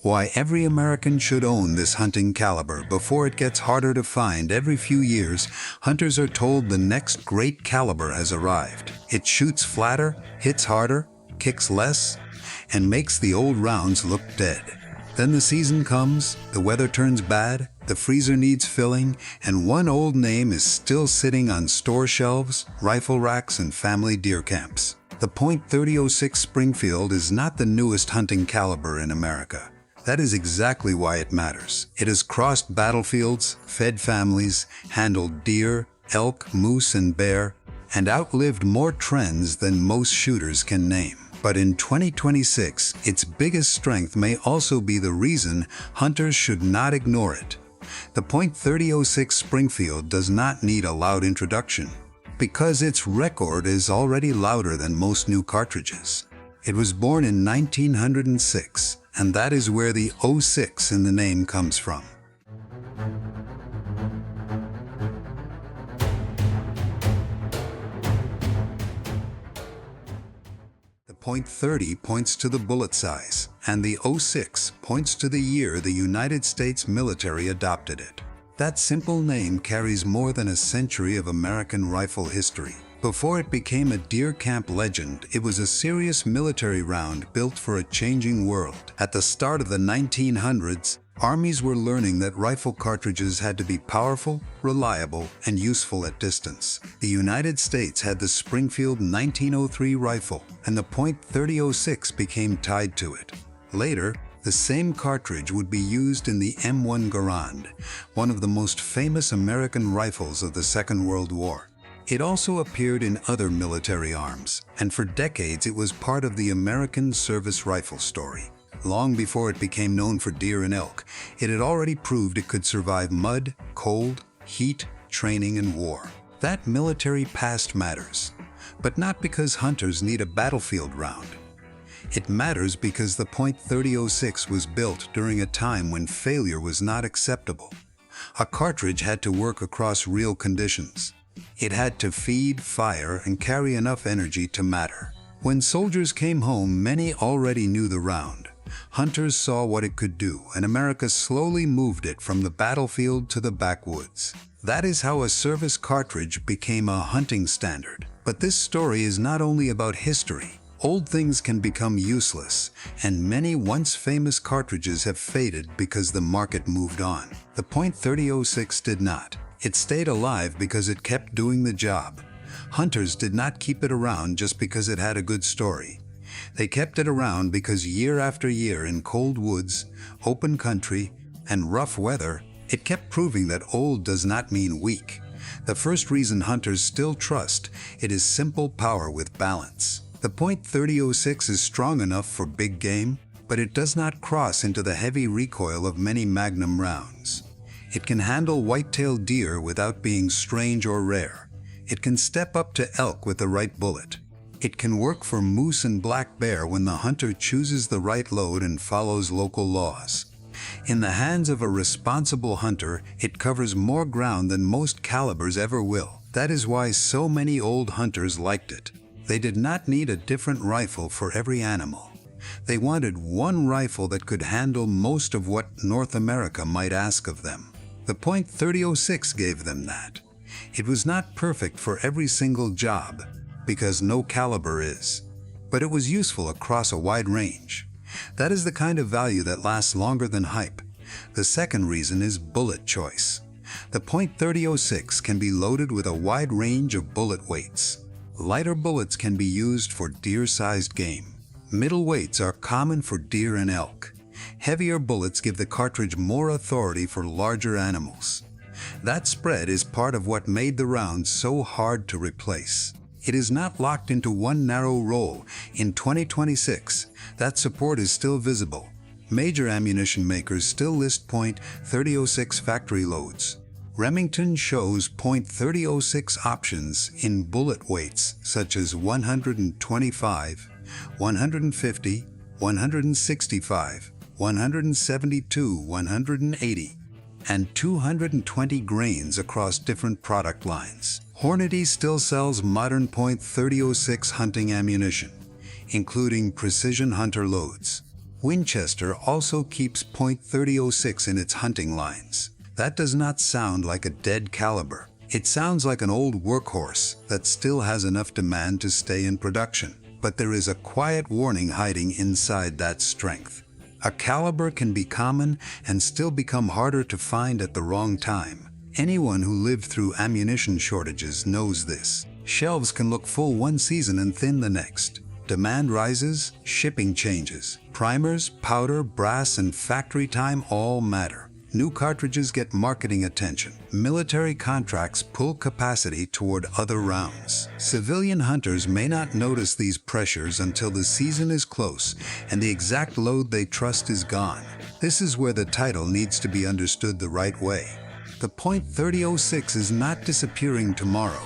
Why every American should own this hunting caliber before it gets harder to find every few years. Hunters are told the next great caliber has arrived. It shoots flatter, hits harder, kicks less, and makes the old rounds look dead. Then the season comes, the weather turns bad, the freezer needs filling, and one old name is still sitting on store shelves, rifle racks, and family deer camps. The .30-06 Springfield is not the newest hunting caliber in America. That is exactly why it matters. It has crossed battlefields, fed families, handled deer, elk, moose, and bear, and outlived more trends than most shooters can name. But in 2026, its biggest strength may also be the reason hunters should not ignore it. The .30-06 Springfield does not need a loud introduction, because its record is already louder than most new cartridges. It was born in 1906, and that is where the 06 in the name comes from. The .30 points to the bullet size, and the 06 points to the year the United States military adopted it. That simple name carries more than a century of American rifle history. Before it became a deer camp legend, it was a serious military round built for a changing world. At the start of the 1900s, armies were learning that rifle cartridges had to be powerful, reliable, and useful at distance. The United States had the Springfield 1903 rifle, and the .30-06 became tied to it. Later, the same cartridge would be used in the M1 Garand, one of the most famous American rifles of the Second World War. It also appeared in other military arms, and for decades it was part of the American service rifle story. Long before it became known for deer and elk, it had already proved it could survive mud, cold, heat, training, and war. That military past matters, but not because hunters need a battlefield round. It matters because the .30-06 was built during a time when failure was not acceptable. A cartridge had to work across real conditions. It had to feed, fire, and carry enough energy to matter. When soldiers came home, many already knew the round. Hunters saw what it could do, and America slowly moved it from the battlefield to the backwoods. That is how a service cartridge became a hunting standard. But this story is not only about history. Old things can become useless, and many once famous cartridges have faded because the market moved on. The .30-06 did not. It stayed alive because it kept doing the job. Hunters did not keep it around just because it had a good story. They kept it around because year after year in cold woods, open country, and rough weather, it kept proving that old does not mean weak. The first reason hunters still trust it is simple power with balance. The .30-06 is strong enough for big game, but it does not cross into the heavy recoil of many Magnum rounds. It can handle white-tailed deer without being strange or rare. It can step up to elk with the right bullet. It can work for moose and black bear when the hunter chooses the right load and follows local laws. In the hands of a responsible hunter, it covers more ground than most calibers ever will. That is why so many old hunters liked it. They did not need a different rifle for every animal. They wanted one rifle that could handle most of what North America might ask of them. The .30-06 gave them that. It was not perfect for every single job, because no caliber is, but it was useful across a wide range. That is the kind of value that lasts longer than hype. The second reason is bullet choice. The .30-06 can be loaded with a wide range of bullet weights. Lighter bullets can be used for deer-sized game. Middle weights are common for deer and elk. Heavier bullets give the cartridge more authority for larger animals. That spread is part of what made the round so hard to replace. It is not locked into one narrow roll. In 2026, that support is still visible. Major ammunition makers still list .30-06 factory loads. Remington shows .30-06 options in bullet weights such as 125, 150, 165, 172, 180, and 220 grains across different product lines. Hornady still sells modern .30-06 hunting ammunition, including precision hunter loads. Winchester also keeps .30-06 in its hunting lines. That does not sound like a dead caliber. It sounds like an old workhorse that still has enough demand to stay in production. But there is a quiet warning hiding inside that strength. A caliber can be common and still become harder to find at the wrong time. Anyone who lived through ammunition shortages knows this. Shelves can look full one season and thin the next. Demand rises, shipping changes. Primers, powder, brass, and factory time all matter. New cartridges get marketing attention. Military contracts pull capacity toward other rounds. Civilian hunters may not notice these pressures until the season is close and the exact load they trust is gone. This is where the title needs to be understood the right way. The .30-06 is not disappearing tomorrow.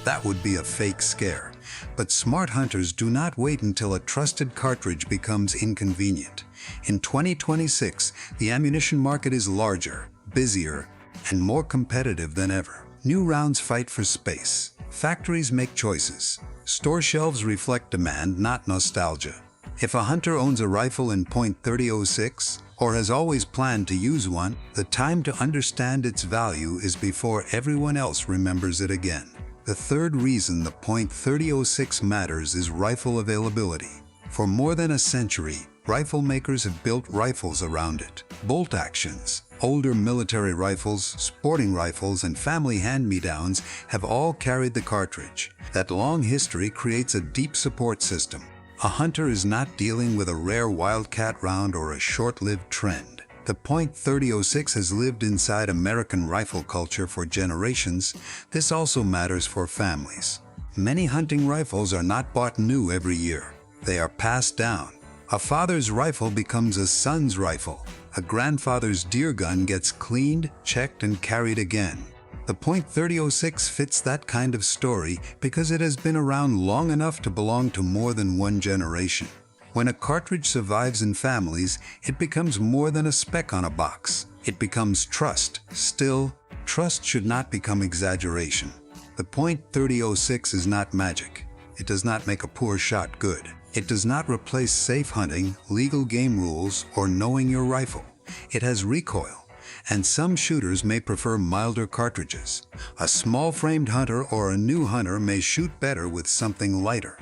That would be a fake scare. But smart hunters do not wait until a trusted cartridge becomes inconvenient. In 2026, the ammunition market is larger, busier, and more competitive than ever. New rounds fight for space. Factories make choices. Store shelves reflect demand, not nostalgia. If a hunter owns a rifle in .30-06, or has always planned to use one, the time to understand its value is before everyone else remembers it again. The third reason the .30-06 matters is rifle availability. For more than a century, rifle makers have built rifles around it. Bolt actions, older military rifles, sporting rifles, and family hand-me-downs have all carried the cartridge. That long history creates a deep support system. A hunter is not dealing with a rare wildcat round or a short-lived trend. The .30-06 has lived inside American rifle culture for generations. This also matters for families. Many hunting rifles are not bought new every year. They are passed down. A father's rifle becomes a son's rifle. A grandfather's deer gun gets cleaned, checked, and carried again. The .30-06 fits that kind of story because it has been around long enough to belong to more than one generation. When a cartridge survives in families, it becomes more than a spec on a box. It becomes trust. Still, trust should not become exaggeration. The .30-06 is not magic. It does not make a poor shot good. It does not replace safe hunting, legal game rules, or knowing your rifle. It has recoil, and some shooters may prefer milder cartridges. A small-framed hunter or a new hunter may shoot better with something lighter.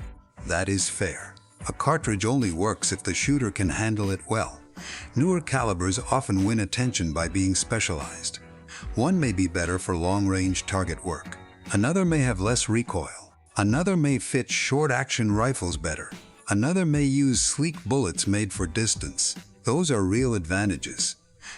That is fair. A cartridge only works if the shooter can handle it well. Newer calibers often win attention by being specialized. One may be better for long-range target work. Another may have less recoil. Another may fit short-action rifles better. Another may use sleek bullets made for distance. Those are real advantages.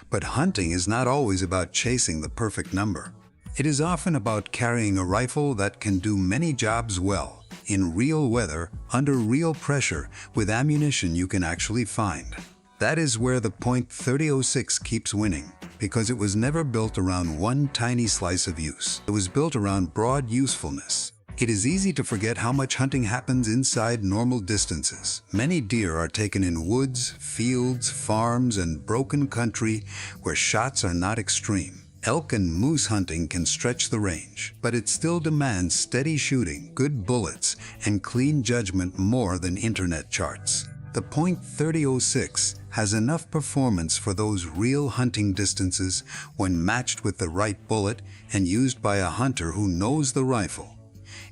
But hunting is not always about chasing the perfect number. It is often about carrying a rifle that can do many jobs well, in real weather, under real pressure, with ammunition you can actually find. That is where the .30-06 keeps winning, because it was never built around one tiny slice of use. It was built around broad usefulness. It is easy to forget how much hunting happens inside normal distances. Many deer are taken in woods, fields, farms, and broken country where shots are not extreme. Elk and moose hunting can stretch the range, but it still demands steady shooting, good bullets, and clean judgment more than internet charts. The .30-06 has enough performance for those real hunting distances when matched with the right bullet and used by a hunter who knows the rifle.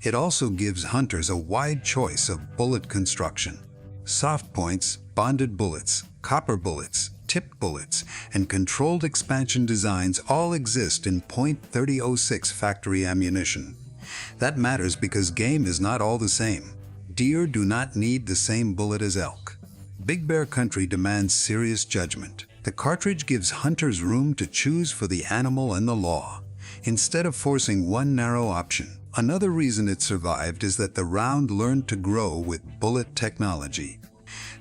It also gives hunters a wide choice of bullet construction. Soft points, bonded bullets, copper bullets, tipped bullets, and controlled expansion designs all exist in .30-06 factory ammunition. That matters because game is not all the same. Deer do not need the same bullet as elk. Big bear country demands serious judgment. The cartridge gives hunters room to choose for the animal and the law, instead of forcing one narrow option. Another reason it survived is that the round learned to grow with bullet technology.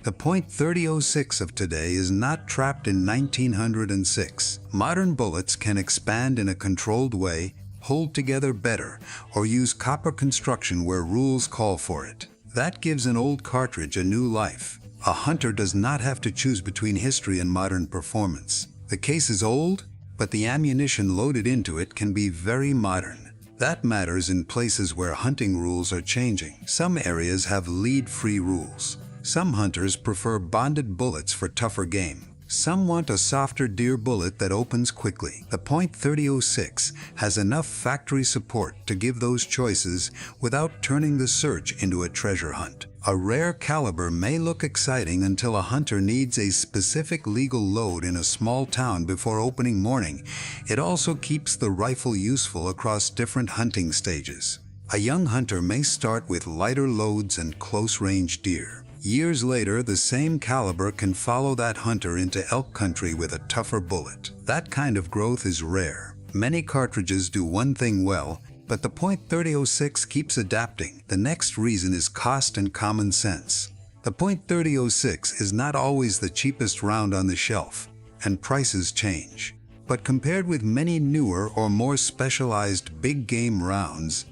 The .30-06 of today is not trapped in 1906. Modern bullets can expand in a controlled way, hold together better, or use copper construction where rules call for it. That gives an old cartridge a new life. A hunter does not have to choose between history and modern performance. The case is old, but the ammunition loaded into it can be very modern. That matters in places where hunting rules are changing. Some areas have lead-free rules. Some hunters prefer bonded bullets for tougher game. Some want a softer deer bullet that opens quickly. The .30-06 has enough factory support to give those choices without turning the search into a treasure hunt. A rare caliber may look exciting until a hunter needs a specific legal load in a small town before opening morning. It also keeps the rifle useful across different hunting stages. A young hunter may start with lighter loads and close-range deer. Years later, the same caliber can follow that hunter into elk country with a tougher bullet. That kind of growth is rare. Many cartridges do one thing well, but the .30-06 keeps adapting. The next reason is cost and common sense. The .30-06 is not always the cheapest round on the shelf, and prices change. But compared with many newer or more specialized big game rounds,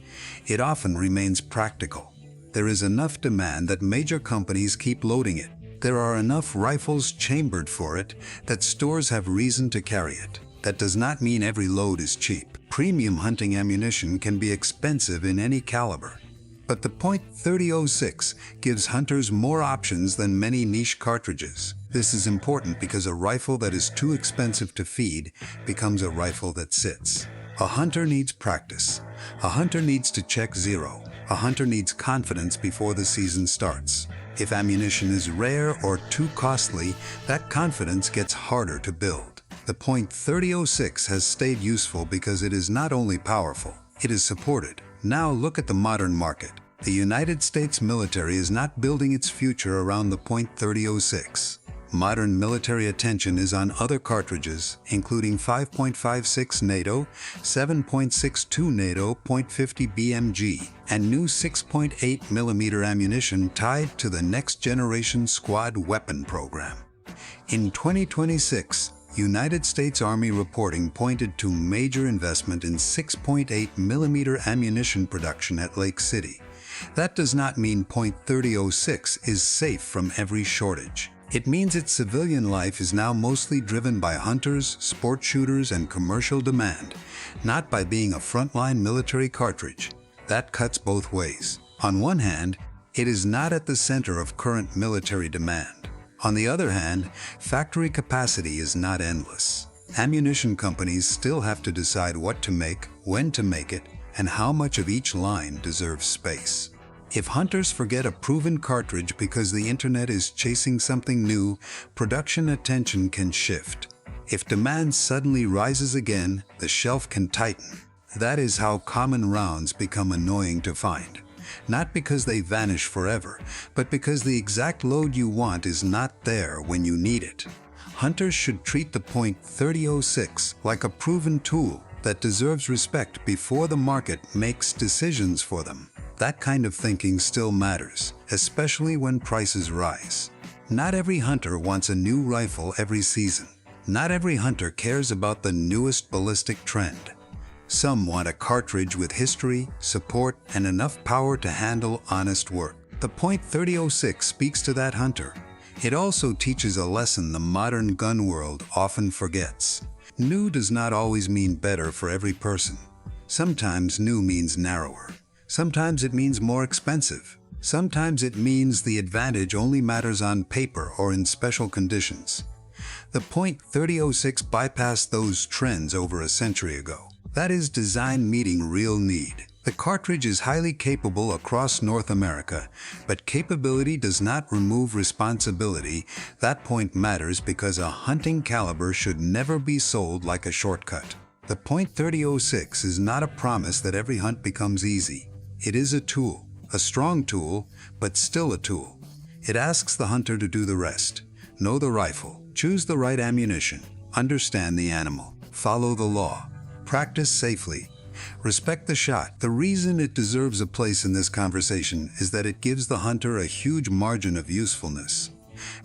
it often remains practical. There is enough demand that major companies keep loading it. There are enough rifles chambered for it that stores have reason to carry it. That does not mean every load is cheap. Premium hunting ammunition can be expensive in any caliber. But the .30-06 gives hunters more options than many niche cartridges. This is important because a rifle that is too expensive to feed becomes a rifle that sits. A hunter needs practice. A hunter needs to check zero. A hunter needs confidence before the season starts. If ammunition is rare or too costly, that confidence gets harder to build. The .30-06 has stayed useful because it is not only powerful, it is supported. Now look at the modern market. The United States military is not building its future around the .30-06. Modern military attention is on other cartridges, including 5.56 NATO, 7.62 NATO, .50 BMG, and new 6.8mm ammunition tied to the Next Generation Squad Weapon Program. In 2026, United States Army reporting pointed to major investment in 6.8mm ammunition production at Lake City. That does not mean .30-06 is safe from every shortage. It means its civilian life is now mostly driven by hunters, sport shooters, and commercial demand, not by being a frontline military cartridge. That cuts both ways. On one hand, it is not at the center of current military demand. On the other hand, factory capacity is not endless. Ammunition companies still have to decide what to make, when to make it, and how much of each line deserves space. If hunters forget a proven cartridge because the internet is chasing something new, production attention can shift. If demand suddenly rises again, the shelf can tighten. That is how common rounds become annoying to find. Not because they vanish forever, but because the exact load you want is not there when you need it. Hunters should treat the .30-06 like a proven tool that deserves respect before the market makes decisions for them. That kind of thinking still matters, especially when prices rise. Not every hunter wants a new rifle every season. Not every hunter cares about the newest ballistic trend. Some want a cartridge with history, support, and enough power to handle honest work. The .30-06 speaks to that hunter. It also teaches a lesson the modern gun world often forgets. New does not always mean better for every person. Sometimes new means narrower. Sometimes it means more expensive. Sometimes it means the advantage only matters on paper or in special conditions. The .30-06 bypassed those trends over a century ago. That is design meeting real need. The cartridge is highly capable across North America, but capability does not remove responsibility. That point matters because a hunting caliber should never be sold like a shortcut. The .30-06 is not a promise that every hunt becomes easy. It is a tool, a strong tool, but still a tool. It asks the hunter to do the rest. Know the rifle, choose the right ammunition, understand the animal, follow the law, practice safely, respect the shot. The reason it deserves a place in this conversation is that it gives the hunter a huge margin of usefulness.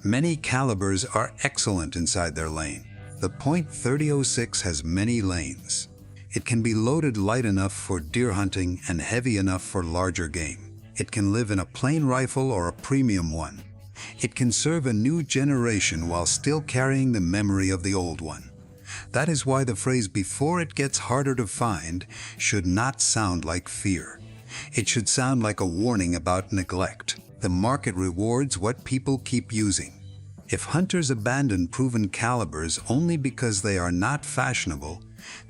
Many calibers are excellent inside their lane. The .30-06 has many lanes. It can be loaded light enough for deer hunting and heavy enough for larger game. It can live in a plain rifle or a premium one. It can serve a new generation while still carrying the memory of the old one. That is why the phrase "before it gets harder to find" should not sound like fear. It should sound like a warning about neglect. The market rewards what people keep using. If hunters abandon proven calibers only because they are not fashionable,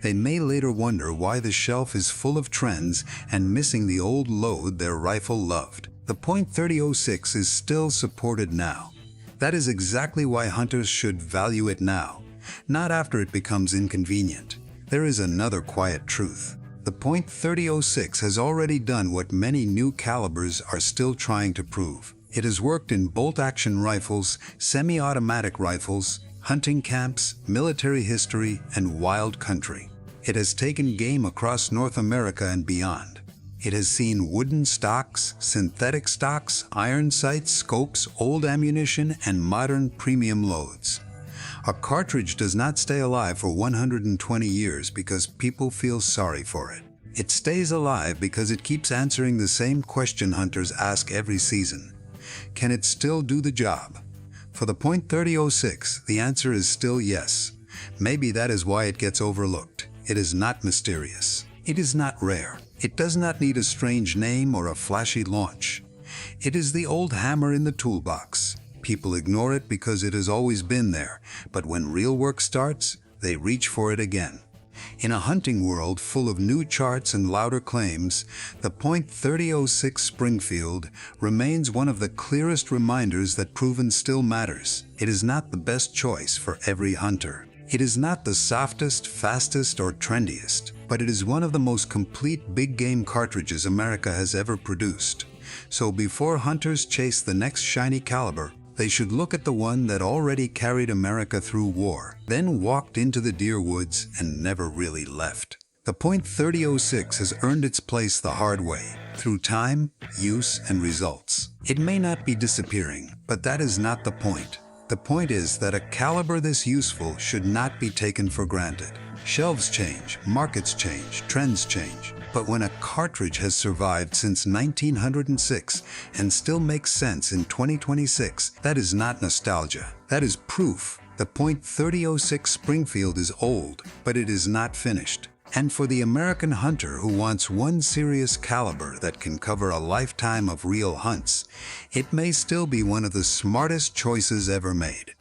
they may later wonder why the shelf is full of trends and missing the old load their rifle loved. The .30-06 is still supported now. That is exactly why hunters should value it now, not after it becomes inconvenient. There is another quiet truth. The .30-06 has already done what many new calibers are still trying to prove. It has worked in bolt-action rifles, semi-automatic rifles, hunting camps, military history, and wild country. It has taken game across North America and beyond. It has seen wooden stocks, synthetic stocks, iron sights, scopes, old ammunition, and modern premium loads. A cartridge does not stay alive for 120 years because people feel sorry for it. It stays alive because it keeps answering the same question hunters ask every season. Can it still do the job? For the .30-06, the answer is still yes. Maybe that is why it gets overlooked. It is not mysterious. It is not rare. It does not need a strange name or a flashy launch. It is the old hammer in the toolbox. People ignore it because it has always been there, but when real work starts, they reach for it again. In a hunting world full of new charts and louder claims, the .30-06 Springfield remains one of the clearest reminders that proven still matters. It is not the best choice for every hunter. It is not the softest, fastest, or trendiest, but it is one of the most complete big game cartridges America has ever produced. So before hunters chase the next shiny caliber, they should look at the one that already carried America through war, then walked into the deer woods and never really left. The .30-06 has earned its place the hard way, through time, use, and results. It may not be disappearing, but that is not the point. The point is that a caliber this useful should not be taken for granted. Shelves change, markets change, trends change. But when a cartridge has survived since 1906 and still makes sense in 2026, that is not nostalgia. That is proof. The .30-06 Springfield is old, but it is not finished. And for the American hunter who wants one serious caliber that can cover a lifetime of real hunts, it may still be one of the smartest choices ever made.